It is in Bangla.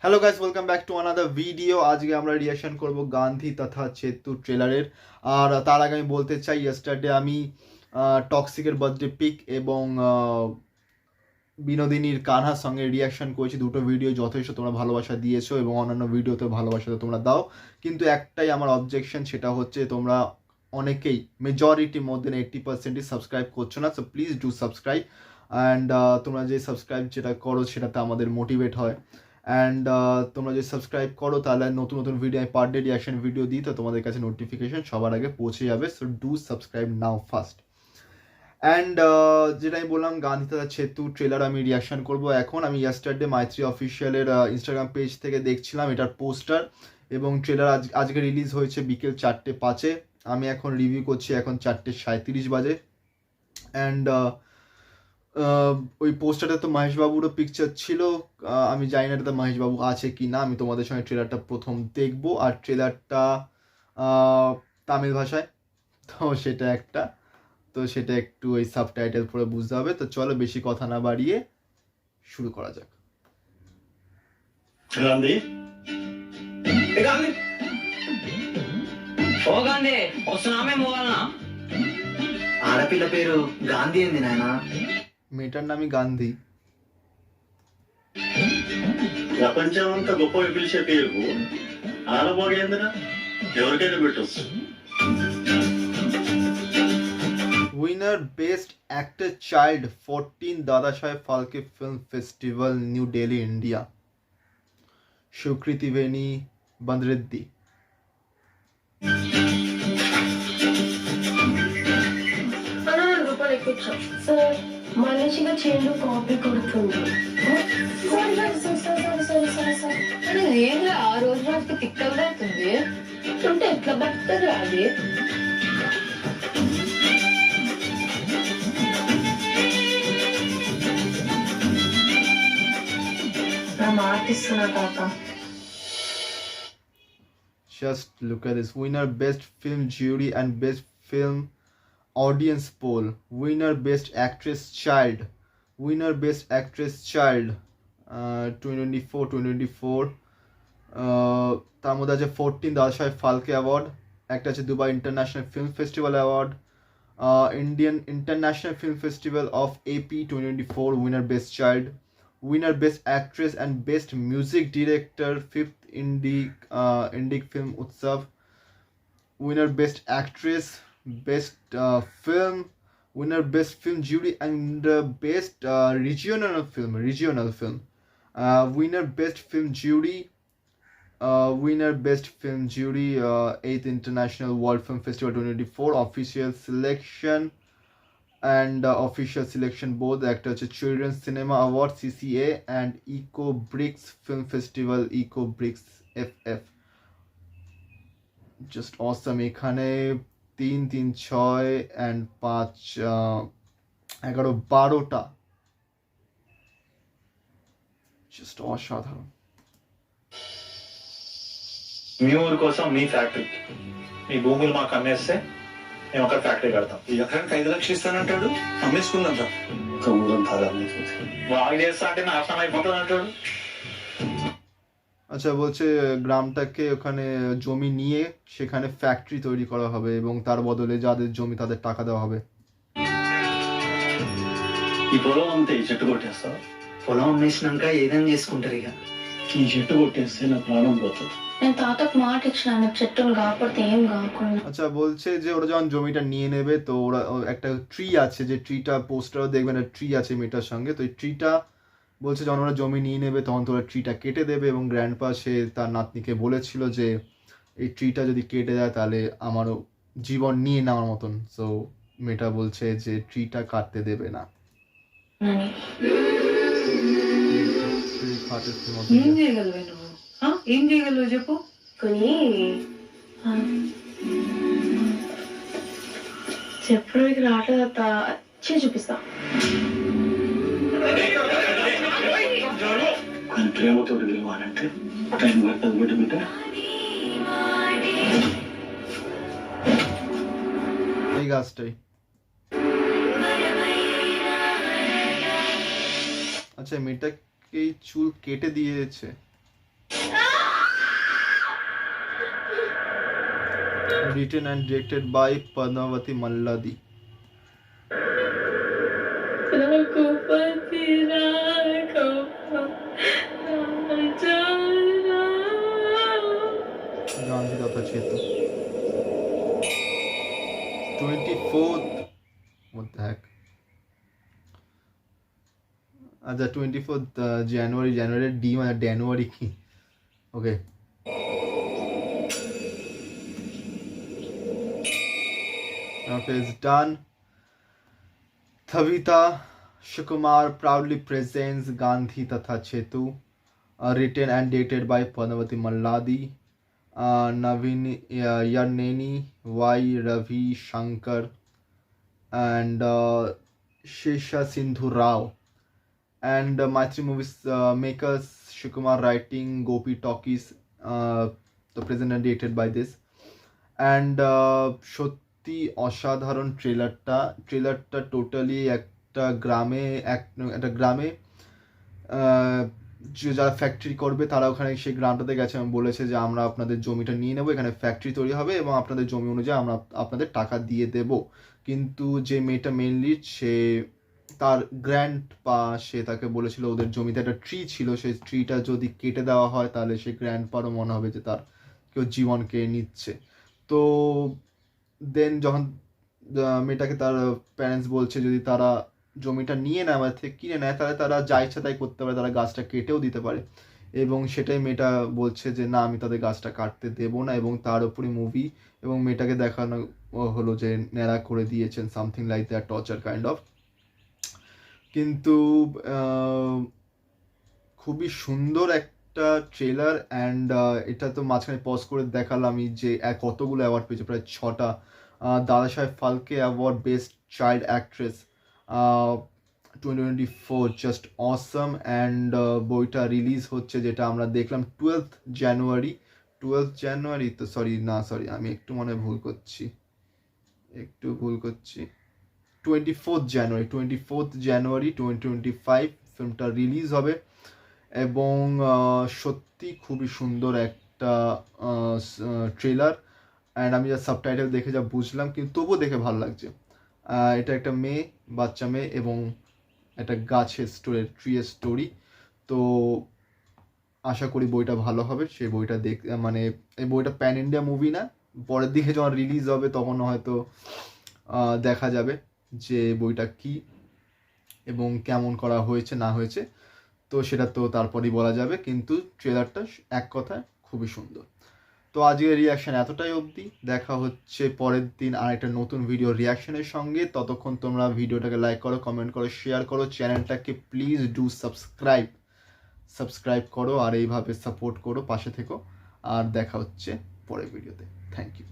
Hello guys, welcome back to another video. আজকে আমরা রিয়াকশন করব গান্ধী তথা চেতু ট্রেলারের। আর তার আগে আমি বলতে চাই, ইয়েস্টারডে আমি টক্সিকের বার্থডে পিক এবং বিনোদিনীর কানহার সঙ্গে রিয়াকশন করেছি। দুটো ভিডিও যথেষ্ট তোমরা ভালোবাসা দিয়েছো এবং অন্যান্য ভিডিওতে ভালোবাসা তোমরা দাও, কিন্তু একটাই আমার অবজেকশন, সেটা হচ্ছে তোমরা অনেকেই, মেজরিটির মধ্যে 80%ই সাবস্ক্রাইব করছো না। So please do subscribe. And তোমরা যে সাবস্ক্রাইব যেটা করো সেটাতে আমাদের মোটিভেট হয়। অ্যান্ড তোমরা যদি সাবস্ক্রাইব করো তাহলে নতুন নতুন ভিডিও, আমি পার ডে রিয়াকশন ভিডিও দিই, তো তোমাদের কাছে নোটিফিকেশন সবার আগে পৌঁছে যাবে। So do subscribe now first. And যেটা আমি বললাম, গান্ধী তথা সেতু ট্রেলার আমি রিয়াকশন করব এখন। আমি ইয়েস্টারডে মাইত্রী অফিসিয়ালের ইনস্টাগ্রাম পেজ থেকে দেখছিলাম এটার পোস্টার এবং ট্রেলার। আজকে রিলিজ হয়েছে বিকেল 4:05। আমি এখন রিভিউ করছি, এখন 4:37 বাজে। অ্যান্ড ওই পোস্টারে তো মহেশবাবুরও পিকচার ছিল। আমি জানি না এটাতে মহেশবাবু আছে কি না। আমি তোমাদের সঙ্গে ট্রেলারটা প্রথম দেখবো, আর ট্রেলারটা তামিল ভাষায়, তো সেটা একটা, তো সেটা একটু ওই সাবটাইটেল পড়ে বুঝতে হবে। তো চলো বেশি কথা না বাড়িয়ে শুরু করা যাক। గాంధీ గాంధీ ఓ గాంధీ వస్తున్నామే పోవాలనా ఆడపిల్ల పేరు గాంధీ ఏంది నాయన? মেয়েটার নামই গান্ধী। ప్రపంచం అంతా గొప్ప పిలిచే పేరు ఆడబోగేందిరా ఎవరికైనా పెట్టొచ్చు. Winner best actor child 14 Dada Saheb Phalke film festival, new Delhi, India. Sukriti Veni Bandreddi. రూపాయలు ఎక్కువ సార్. మనిషిగా చేయండి, కాపీ కొడుతుంది. ఏంటి ఆ రోజు రోజుకి తిక్కగా అవుతుంది ఉంటే ఎట్లా బతుకుతుంది అది? నా మాట ఇస్తున్నా కాక. Just look at this. Winner best film jury and best film audience poll. Winner best actress child. Winner best actress child 2024. তার মধ্যে আছে 14 দাদা সাহেব ফালকে অ্যাওয়ার্ড, একটা আছে Dubai international film festival award, Indian international film festival of AP 2024, winner best child, winner best actress and best music director 5th Indic Film Utsav, winner best actress, best film, winner best film jury and best regional film, winner best film jury, winner best film jury 8th International World Film Festival 2024, official selection and official selection board, একটা হচ্ছে Children's Cinema Award CCA and Eco Bricks Film Festival, Eco Bricks FF. Just awesome. এখানে 3, 3, 6 and 5 11 12টা just অসাধারণ। మీ ఊరి కోసం మీ ఫ్యాక్టరీ, మీ భూములు మాకు అమ్మేస్తే మేము ఒక ఫ్యాక్టరీ కడతాం. ఈ ఎకరానికి 5 లక్షలు ఇస్తానంటాడు, అమ్మేసుకుందాం సార్. ఊరంతా బాగా చేస్తా అంటే నాశనం అయిపోతుంది అంటాడు. আচ্ছা, বলছে গ্রামটাকে ওখানে জমি নিয়ে সেখানে ফ্যাক্টরি তৈরি করা হবে এবং তার বদলে যাদের জমি তাদের টাকা দেওয়া হবে। ఈ పొలం అంతే ఈ చెట్టు కొట్టేస్తా. పొలం అమ్మేసినాక ఏదైనా చేసుకుంటారు ఇక. ఈ చెట్టు కొట్టేస్తే నా ప్రాణం పోతుంది. నేను తాతకు మాట ఇచ్చిన చెట్టును కాపాడితే ఏం కాకుండా. আচ্ছা, বলছে যে ওরা যখন জমিটা নিয়ে নেবে তো ওরা একটা ট্রি আছে, যে ট্রিটা পোস্টারও দেখবেন, একটা ট্রি আছে মেয়েটার সঙ্গে। তো এই ট্রিটা বলছে যখন ওরা জমি নিয়ে নেবে তখন তো ওরা ট্রিটা কেটে দেবে এবং গ্র্যান্ডপা সে তার নাতনিকে বলেছিল যে এই ট্রিটা যদি কেটে দেয় তাহলে আমারও জীবন নিয়ে নেওয়ার মতন। সো মেয়েটা বলছে যে ট্রিটা কাটতে দেবে না। ఏం చేయగలవే నువ్వు? ఏం చేయగలవు చెప్పు. కొని చెప్పడానికి రావట్లేదు అత్త, వచ్చి చూపిస్తా. ప్రేమతో విలువాలంటే టైం పడుతుంది బిడ్డ బిడ్డ. এই গাছটাই। আচ্ছা, মেয়েটাকে চুল কেটে দিয়েছে। written and directed by Padmavati Malladi. Gandhi Tata Chetu. 24th. What the heck? The 24th January D মানে January কি? Okay. Okay, it's done. Thavita Shukumar proudly presents Gandhi Tatha Chetu, written and dated by Padmavati Malladi, Naveen Yarneni, Y. Ravi Shankar, and Shesha Sindhu Rao. And Maitri Movies makers Shukumar writing, Gopi Talkies, the present and dated by this. And সত্যি অসাধারণ ট্রেলারটা টোটালি একটা গ্রামে যারা ফ্যাক্টরি করবে তারা ওখানে সেই গ্রামটাতে গেছে এবং বলেছে যে আমরা আপনাদের জমিটা নিয়ে নেবো, এখানে ফ্যাক্টরি তৈরি হবে এবং আপনাদের জমি অনুযায়ী আমরা আপনাদের টাকা দিয়ে দেব। কিন্তু যে মেয়েটা মেনলি সে তার গ্র্যান্ড পা সে তাকে বলেছিল ওদের জমিতে একটা ট্রি ছিল, সেই ট্রিটা যদি কেটে দেওয়া হয় তাহলে সেই গ্র্যান্ড পারও মনে হবে যে তার কেউ জীবনকে নিচ্ছে। তো দেন যখন মেয়েটাকে তার প্যারেন্টস বলছে যদি তারা জমিটা নিয়ে নেয় আমাদের থেকে কিনে নেয় তাহলে তারা যা ইচ্ছা তাই করতে পারে, তারা গাছটা কেটেও দিতে পারে। এবং সেটাই মেয়েটা বলছে যে না আমি তাদের গাছটা কাটতে দেবো না, এবং তার উপরই মুভি এবং মেয়েটাকে দেখানো হলো যে ন্যাড়া করে দিয়েছেন, something like that, torture kind of. কিন্তু খুবই সুন্দর একটা ট্রেলার। অ্যান্ড এটা তো মাঝখানে পজ করে দেখালাম আমি যে কতগুলো অ্যাওয়ার্ড পেয়েছে, প্রায় 6টা। দাদা Saheb Phalke award, best child actress 2024, just Assam. And বইটা রিলিজ হচ্ছে যেটা আমরা দেখলাম 12th জানুয়ারি, তো সরি আমি একটু মনে ভুল করছি 24th জানুয়ারি 2025 ফিল্মটা রিলিজ হবে। এবং সত্যি খুবই সুন্দর একটা ট্রেলার। অ্যান্ড আমি যা সাবটাইটেল দেখে যা বুঝলাম, কিন্তু তবুও দেখে ভালো লাগছে। এটা একটা বাচ্চা মেয়ে এবং একটা গাছের ট্রিয়ের স্টোরি। তো আশা করি বইটা ভালো হবে। সেই বইটা মানে এই বইটা প্যান ইন্ডিয়া মুভি না, পরের দিকে যখন রিলিজ হবে তখন হয়তো দেখা যাবে যে বইটা কি এবং কেমন করা হয়েছে না হয়েছে, তো সেটা তো তারপরেই বলা যাবে। কিন্তু ট্রেলারটা এক কথায় খুবই সুন্দর। তো আজকের রিয়াকশান এতটাই অবধি, দেখা হচ্ছে পরের দিন আর একটা নতুন ভিডিও রিয়াকশানের সঙ্গে। ততক্ষণ তোমরা ভিডিওটাকে লাইক করো, কমেন্ট করো, শেয়ার করো, চ্যানেলটাকে প্লিজ ডু সাবস্ক্রাইব করো আর এইভাবে সাপোর্ট করো, পাশে থেকো। আর দেখা হচ্ছে পরের ভিডিওতে। Thank you.